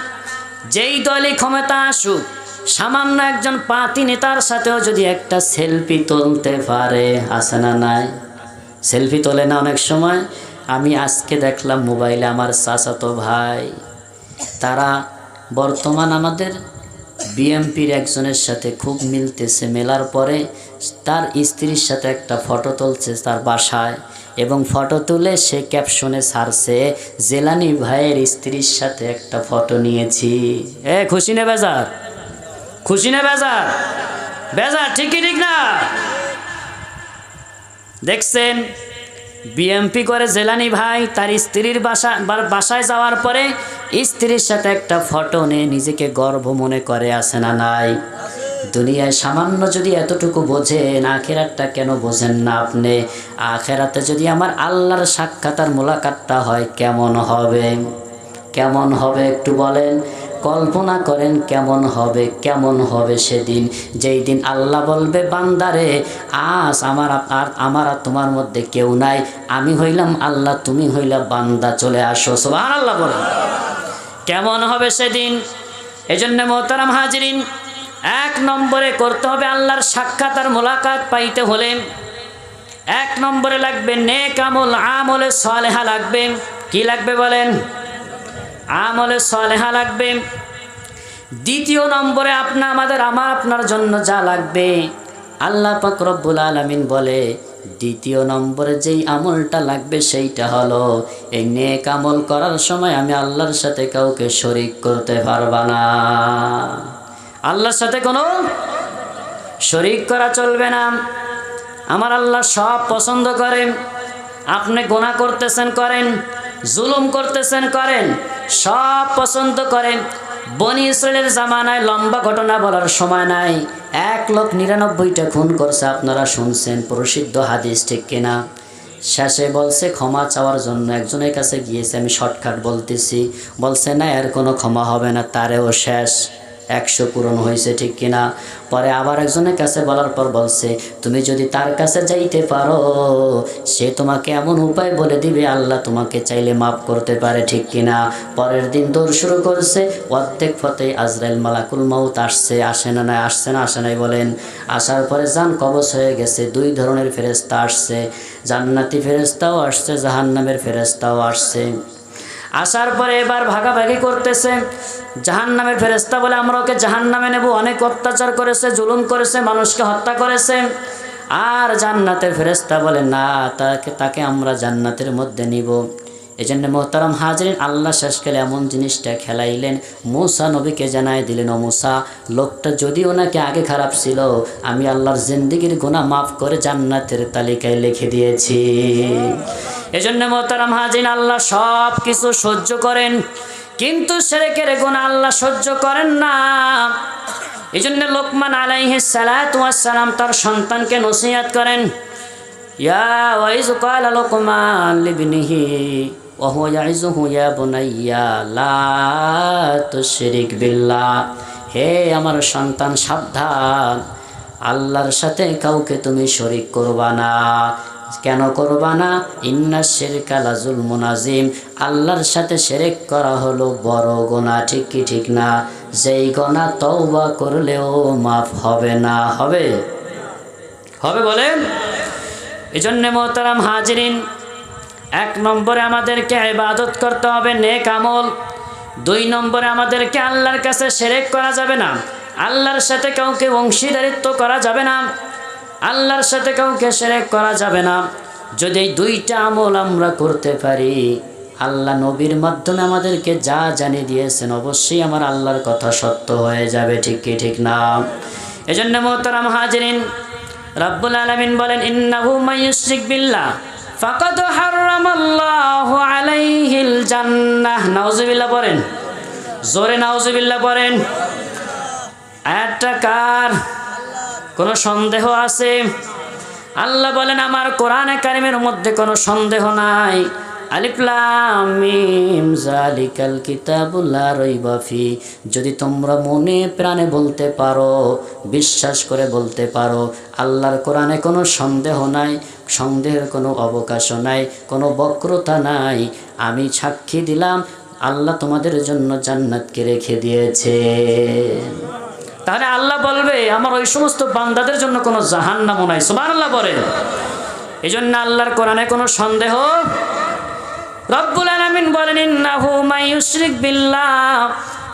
যেই দলই ক্ষমতা আসুক, সামান্য একজন পাতি নেতার সাথেও যদি একটা সেলফি তুলতে পারে, আছে না নাই? সেলফি তোলে না অনেক সময়। আমি আজকে দেখলাম মোবাইলে আমার চাচাতো ভাই, তারা বর্তমান আমাদের বিএমপির একজনের সাথে খুব মিলতেছে, মেলার পরে তার স্ত্রীর সাথে একটা ফটো তুলছে তার বাসায়, এবং ফটো তুলে সে ক্যাপশনে ছাড়ছে, জেলানি ভাইয়ের স্ত্রীর সাথে একটা ফটো নিয়েছি। খুশি না বেজার? খুশি না বেজার? বেজার, ঠিকই ঠিক না? দেখছেন বিএমপি করে জেলানি ভাই তার স্ত্রীর বাসায় যাওয়ার পরে স্ত্রীর সাথে একটা ফটো নিয়ে নিজেকে গর্ব মনে করে, আছে না নাই? দুনিয়ায় সামান্য যদি এতটুকু বোঝেন, আখেরাতটা কেন বোঝেন না আপনি? আখেরাতে যদি আমার আল্লাহর সাক্ষাৎ আর মোলাকাতটা হয়, কেমন হবে? কেমন হবে একটু বলেন, কল্পনা করেন কেমন হবে? কেমন হবে সেদিন, যেই দিন আল্লাহ বলবে, বান্দারে আজ আমার আর তোমার মধ্যে কেউ নাই, আমি হইলাম আল্লাহ, তুমি হইলা বান্দা, চলে আসো। সুবহানাল্লাহ বলেন। কেমন হবে সেদিন? এজন্য মোহতারাম হাজিরিন, এক নম্বরে করতে হবে আল্লাহর সাক্ষাৎ আর মোলাকাত পাইতে হলে এক নম্বরে লাগবে নেক আমল, আমলে সালেহা লাগবে। কি লাগবে বলেন? আমলে সালেহা লাগবে। দ্বিতীয় নম্বরে আমার আপনার জন্য যা লাগবে, আল্লাহ পাক রব্বুল আলামিন বলে দ্বিতীয় নম্বরে যেই আমলটা লাগবে সেইটা হলো, এই নেক আমল করার সময় আমি আল্লাহর সাথে কাউকে শরীক করতে পারবা না। আল্লাহর সাথে কোনো শরীক করা চলবে না। আমার আল্লাহ সব পছন্দ করেন। আপনি গুনাহ করতেছেন করেন, জুলুম করতেছেন করেন, সব পছন্দ করেন। বনি ইসরাইলের জামানায় লম্বা ঘটনা বলার সময় নাই, 1,99টা খুন করছে, আপনারা শুনছেন, প্রসিদ্ধ হাদিস, ঠিক কিনা? শেষে বলছে ক্ষমা চাওয়ার জন্য একজনের কাছে গিয়েছে, আমি শর্টকাট বলতেছি, বলছে না এর কোনো ক্ষমা হবে না, তারেও শেষ, 100 পূরণ হয়েছে, ঠিক কিনা? পরে আবার একজনের কাছে বলার পর বলছে, তুমি যদি তার কাছে যাইতে পারো, সে তোমাকে এমন উপায় বলে দিবে আল্লাহ তোমাকে চাইলে মাফ করতে পারে, ঠিক কিনা? পরের দিন দৌড় শুরু করছে, অর্ধেক পথে আজরাইল মালাকুল মউত আসছে, আসে না নাই? আসছে না আসে নাই বলেন? আসার পরে জান কবজ হয়ে গেছে। 2 ধরনের ফেরেশতা আসছে, জান্নাতি ফেরেশতাও আসছে, জাহান্নামের ফেরেশতাও আসছে। আসার পরে এবার ভাগাভাগি করতেছে। জাহান্নামের ফেরেশতা বলে আমরা ওকে জাহান্নামে নেব, অনেক অত্যাচার করেছে, জুলুম করেছে, মানুষকে হত্যা করেছে। আর জান্নাতের ফেরেশতা বলে না, তাকে আমরা জান্নাতের মধ্যে নিব। এই জন্য মোহতারাম হাজিরিন, আল্লাহ শেষকালে এমন জিনিসটা খেলাইলেন, মূসা নবীকে জানাই দিলেন, ও মূসা, লোকটা যদি ওনাকে আগে খারাপ ছিল, আমি আল্লাহর জিন্দেগির গুনাহ মাফ করে জান্নাতের তালিকায় লিখে দিয়েছি। এজন্য মোহতারাম হাজিরিন, আল্লাহ সব কিছু সহ্য করেন, কিন্তু শিরকের গুনাহ আল্লাহ সহ্য করেন না। এজন্য লোকমান আলাইহিস সালাতু ওয়াস সালাম তার সন্তানকে নসিহত করেন, ইয়া ওয়াইজ ক্বালা লোকমান লিবনিহি ওয়া হুয়া ইয়াইজুহু, ইয়া বুনাইয়া লা তুশরিক বিল্লাহ, হে আমার সন্তান সাবধান, আল্লাহর সাথে কাউকে তুমি শরীক করবা না। কেন করবা না? ইন্নাশ শিরকা লাযুলমুন আযীম, আল্লাহর সাথে শিরক করা হলো বড় গুনাহ, ঠিক কি ঠিক না? যেই গুনাহ তওবা করলেও মাফ হবে না। হবে? হবে বলেন? এজন্য মোহতারাম হাজিরিন, 1 নম্বরে আমাদেরকে ইবাদত করতে হবে, নেক আমল। 2 নম্বরে আমাদেরকে আল্লাহর কাছে শিরক করা যাবে না, আল্লাহর সাথে কাউকে অংশীদারিত্ব করা যাবে না, আল্লাহর সাথে কাউকে শিরক করা যাবে না। যদি এই 2টা আমল আমরা করতে পারি, আল্লাহ নবীর মাধ্যমে আমাদেরকে যা জানিয়ে দিয়েছেন, অবশ্যই আমার আল্লাহর কথা সত্য হয়ে যাবে, ঠিক কি ঠিক না? এজন্য মোহতারাম হাজিরিন, রব্বুল আলামিন বলেন, ইন্নাহু মাইয়ুশরিক বিল্লাহ ফাকাদ হারামাল্লাহু আলাইহিল জান্নাহ। নাউজুবিল্লাহ পড়েন, জোরে নাউজুবিল্লাহ পড়েন। আয়াতটা কার? কোনো সন্দেহ আছে? আল্লাহ বলেন আমার কোরআনে কারিমের মধ্যে কোনো সন্দেহ নাই। আলিফ লাম মিম যালিকাল কিতাবুল লা রাইবা ফি। যদি তোমরা মনে প্রাণে বলতে পারো, বিশ্বাস করে বলতে পারো আল্লাহর কোরআনে কোনো সন্দেহ নাই, সন্দেহের কোনো অবকাশ নাই, কোনো বক্রতা নাই, আমি সাক্ষী দিলাম আল্লাহ তোমাদের জন্য জান্নাতকে রেখে দিয়েছে। তাহলে আল্লাহ বলবে আমার ওই সমস্ত বান্দাদের জন্য কোনো জাহান্নামও নাই। সুবহানাল্লাহ বলেন। এই জন্য আল্লাহর কোরআনে কোনো সন্দেহ। রব্বুল আলামিন বলেন ইন্নাহু মান ইউশরিক বিল্লাহ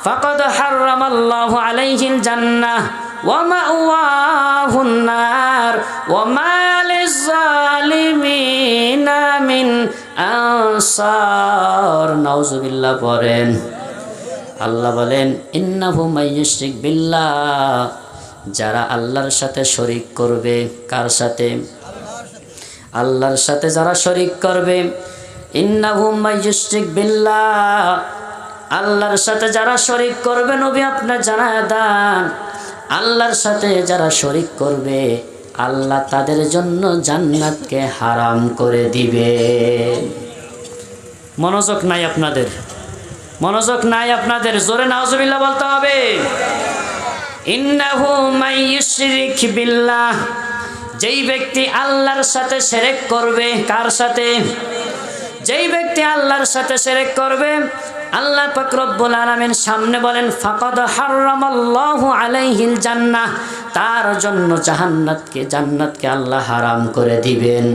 ফাকাদ হারামাল্লাহু আলাইহিল জান্নাহ ওয়া মাওয়াহুন নার ওয়া মা লিয-যালিমিনা মিন আনসার। নাউজুবিল্লাহ পড়েন। আল্লাহ বলেন ইন্নাহু মান ইউশরিক বিল্লাহ, যারা আল্লাহর সাথে শরীক করবে। কার সাথে? আল্লাহর সাথে যারা শরীক করবে। ইন্নাহু মান ইউশরিক বিল্লাহ, আল্লাহর সাথে যারা শরীক করবে, নবী আপনি জানায় দেন আল্লাহর সাথে যারা শরীক করবে আল্লাহ তাদের জন্য জান্নাতকে হারাম করে দিবে। মনোযোগ নাই আপনাদের, মনোযোগ নাই আপনাদের, জোরে নাউজুবিল্লাহ বলতে হবে। ইন্নাহু মান ইউশরিক বিল্লাহ, যেই ব্যক্তি আল্লাহর সাথে শিরক করবে। কার সাথে? যেই ব্যক্তি আল্লাহর সাথে শিরক করবে আল্লাহ পাক রব্বুল আলামিন সামনে বলেন ফাকাদ হারামাল্লাহু আলাইহিল জান্নাহ, তার জন্য জান্নাতকে আল্লাহ হারাম করে দিবেন।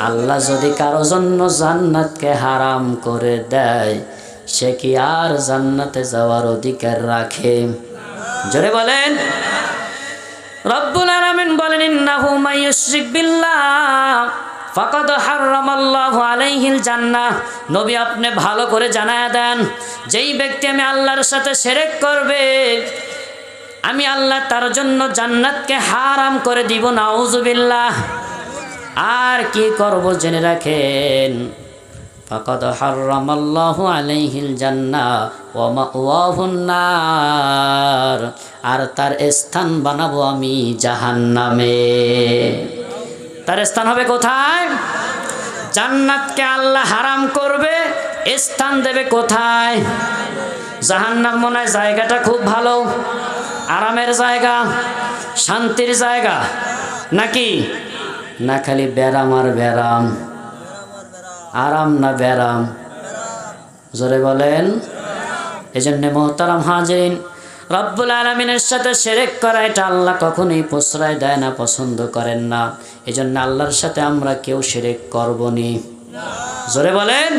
আল্লাহ যদি কারো জন্য জান্নাতকে হারাম করে দেয় সে কি আর জান্নাতে যাওয়ার অধিকার রাখে? জোরে বলেন। রব্বুল আলামিন বলেন ইন্নাহু মান ইউশরিক বিল্লাহ ফাকাদ হারামাল্লাহু আলাইহিল জান্নাহ। নবী আপনি ভালো করে জানায়া দেন যেই ব্যক্তি আমি আল্লাহর সাথে শিরক করবে আমি আল্লাহ তার জন্য জান্নাতকে হারাম করে দিব। নাউজুবিল্লাহ। আর কি করব জেনে রাখেন ফাকাদ হারামাল্লাহু আলাইহিল জান্নাহ ওয়া মাওয়াহুন নার, আর তার স্থান বানাবো আমি জাহান্নামে। তার স্থান হবে কোথায়? জান্নাতকে আল্লাহ হারাম করবে, স্থান দেবে কোথায়? জাহান্নাম। মনে হয় জায়গাটা খুব ভালো, আরামের জায়গা, শান্তির জায়গা নাকি? না খালি ব্যারাম আর ব্যারাম। আরাম না ব্যারাম? জোরে বলেন। এজন্য মোহতারাম হাজিরিন, রব্বুল আলামিনের সাথে শিরক করা এটা আল্লাহ কখনোই প্রশ্রয় দেয় না, পছন্দ করেন না। এজন্য আল্লাহর সাথে আমরা কেউ শিরক করব না। জোরে বলেন,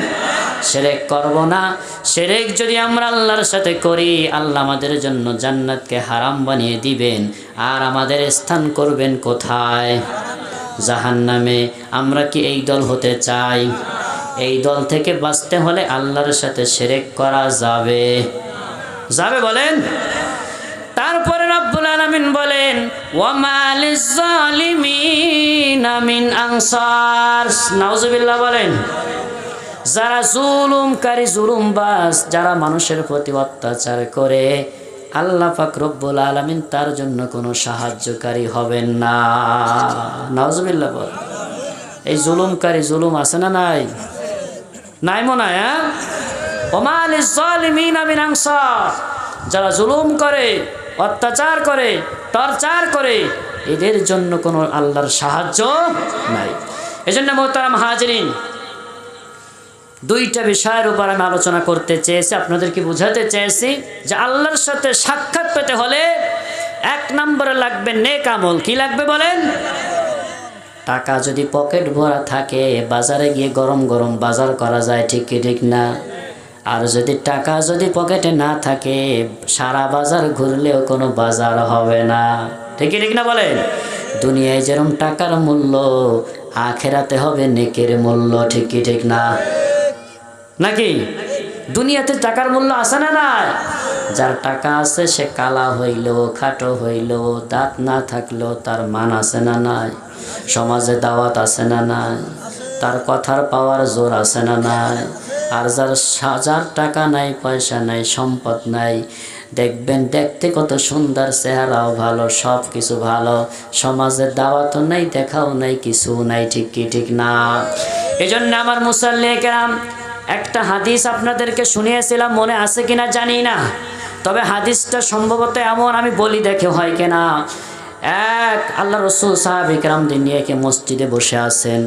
শিরক করব না। শিরক যদি আমরা আল্লাহর সাথে করি আল্লাহ আমাদের জন্য জান্নাতকে হারাম বানিয়ে দিবেন, আর আমাদের স্থান করবেন কোথায়? জাহান্নামে। আমরা কি এই দল হতে চাই? এই দল থেকে বাঁচতে হলে আল্লাহর সাথে শিরক করা যাবে? যাবে বলেন। তারপরে রব্বুল আলামিন বলেন ওয়া মা লিয-যালিমিনা মিন আনসার। নাউজুবিল্লাহ বলেন। যারা জুলুমকারী, জুলুমবাজ, যারা মানুষের প্রতি অত্যাচার করে আল্লাহ পাক রব্বুল আলামিন তার জন্য কোনো সাহায্যকারী হবেন না। নাউজুবিল্লাহ বল। এই জুলুমকারী, জুলুম আছে না নাই? নাই মনে হয়। ওয়া মা লিয-যালিমিনা মিন আনসার, যারা জুলুম করে, অত্যাচার করে, টর্চার করে এদের জন্য কোনো আল্লাহর সাহায্য নাই। এজন্য মোহতারাম হাজিরিন, দুইটা বিষয়ের উপর আমি আলোচনা করতে চেয়েছি, আপনাদেরকে বোঝাতে চেয়েছি যে আল্লাহর সাথে সাক্ষাৎ পেতে হলে এক নম্বরে লাগবে নেক আমল। কি লাগবে বলেন? টাকা যদি পকেট ভরা থাকে বাজারে গিয়ে গরম গরম বাজার করা যায়, ঠিক কি ঠিক না? আর যদি টাকা যদি পকেটে না থাকে সারা বাজার ঘুরলেও কোনো বাজার হবে না, ঠিক কি ঠিক না বলেন? দুনিয়ায় যেরকম টাকার মূল্য আখেরাতে হবে নেকের মূল্য, ঠিক কি ঠিক না? নাকি দুনিয়াতে টাকার মূল্য আছে না নাই? যার টাকা আছে সে কালা হইল, খাটো হইল, দাঁত না থাকলেও তার মান আছে না নাই? সমাজে দাওয়াত আছে না নাই? তার কথার পাওয়ার জোর আছে না নাই? আর যার হাজার টাকা নাই, পয়সা নাই, সম্পদ নাই, দেখবেন দেখতে কত সুন্দর, চেহারাও ভালো, সব কিছু ভালো, সমাজের দাওয়াতও নাই, দেখাও নাই, কিছু নাই। ঠিক কি ঠিক না? এই জন্য আমার মুসাল্লি কেরাম, একটা হাদিস আপনাদেরকে শুনিয়েছিলাম, মনে আছে কিনা জানি না, তবে হাদিসটা সম্ভবত এমন, আমি বলি দেখে হয় কিনা। এক আল্লাহ রসুল সাহাবায়ে কেরামদের নিয়ে কে মসজিদে বসে আছেন,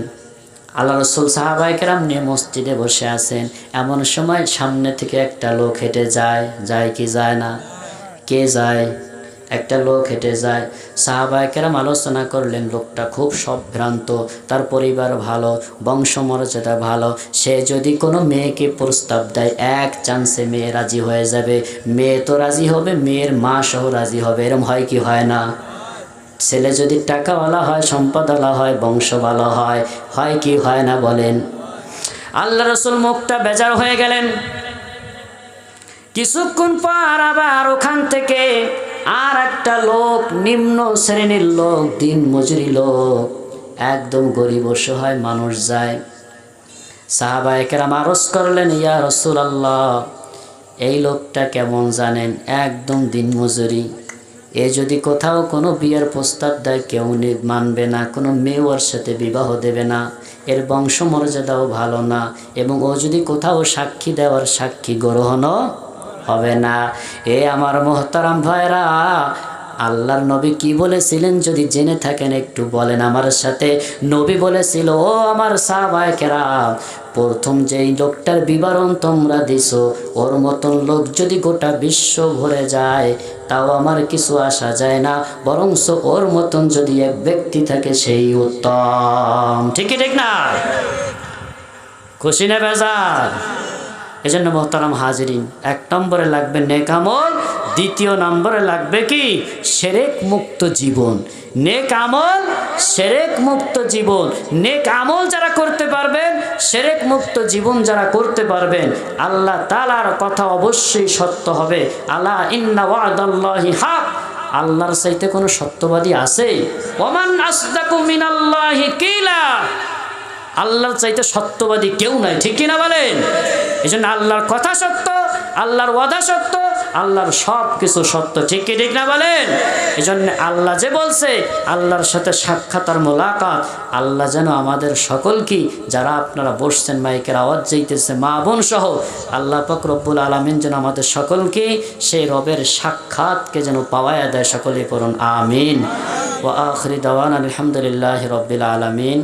আল্লাহ রসুল সাহাবায়ে কেরাম নিয়ে মসজিদে বসে আছেন। এমন সময় সামনে থেকে একটা লোক হেঁটে যায়, যায় কি যায় না? কে যায়? একটা লোক হেঁটে যায়। সাহাবায়ে কেরাম আলোচনা করলেন, লোকটা খুব সম্ভ্রান্ত, তার পরিবার ভালো, বংশমর্যাদা ভালো, সে যদি কোনো মেয়েকে প্রস্তাব দেয় এক চান্সে মেয়ে রাজি হয়ে যাবে। মেয়ে তো রাজি হবে, মেয়ের মা সহ রাজি হবে। এরম হয় কি হয় না? ছেলে যদি টাকাওয়ালা হয়, সম্পদওয়ালা হয়, বংশ ভালো হয়, হয় কি হয় না বলেন? আল্লাহ রসুল মুখটা বেজার হয়ে গেলেন। কিছুক্ষণ পর আবার ওখান থেকে আর একটা লোক, নিম্ন শ্রেণীর লোক, দিন মজুরি লোক, একদম গরিব অসহায় মানুষ যায়। সাহাবায়ে কেরাম আরজ করলেন, ইয়া রাসূলুল্লাহ, এই লোকটা কেমন জানেন? একদম দিন মজুরি। এ যদি কোথাও কোনো বিয়ের প্রস্তাব দেয়, কেউ মানবে না, কোনো মেয়ে ওর সাথে বিবাহ দেবে না, এর বংশমর্যাদাও ভালো না, এবং ও যদি কোথাও সাক্ষী দেওয়ার সাক্ষী গ্রহণও হবে না। এ আমার মোহতারাম ভাইরা, আল্লাহর নবী কি বলেছিলেন যদি জেনে থাকেন একটু বলেন আমার সাথে। নবী বলেছিল, ও আমার সাহাবায়ে কেরাম, প্রথম যেই লোকটার বিবরণ তোমরা দিছো, ওর মতন লোক যদি গোটা বিশ্ব ভরে যায় তাও আমার কিছু আসা যায় না, বরংস ওর মতন যদি এক ব্যক্তি থাকে সেই উত্তম। ঠিক ঠিক না? খুশি না বেজার? এই জন্য মোহতারাম হাজিরিন, এক নম্বরে লাগবে নেক আমল, দ্বিতীয় নম্বরে লাগবে কি? শিরক মুক্ত জীবন। নেক আমল, শিরক মুক্ত জীবন। নেক আমল যারা করতে পারবেন, শিরক মুক্ত জীবন যারা করতে পারবেন, আল্লাহ তাআলার কথা অবশ্যই সত্য হবে। আলা ইন্না ওয়াদাল্লাহি হক, আল্লাহর চাইতে কোনো সত্যবাদী আছে? ওমান আসদাকু মিনাল্লাহি কিলা, আল্লাহর চাইতে সত্যবাদী কেউ নাই। ঠিক কিনা বলেন? এই জন্য আল্লাহর কথা সত্য, আল্লাহর ওয়াদা সত্য, আল্লাহর সব কিছু সত্য। ঠিক কি ঠিক না বলেন? এই জন্য আল্লাহ যে বলছে, আল্লাহর সাথে সাক্ষাৎ আর মোলাকাত, আল্লাহ যেন আমাদের সকলকে, যারা আপনারা বসছেন, মাইকের আওয়াজ যাইতেছে, মা বোন সহ, আল্লাহ পাক রব্বুল আলামিন যেন আমাদের সকলকে সেই রবের সাক্ষাৎকে যেন পাওয়ায়া দেয়। সকলে পড়ুন আমিন। ওয়া আখিরি দাওয়ানা আলহামদুলিল্লাহি রাব্বিল আলামিন।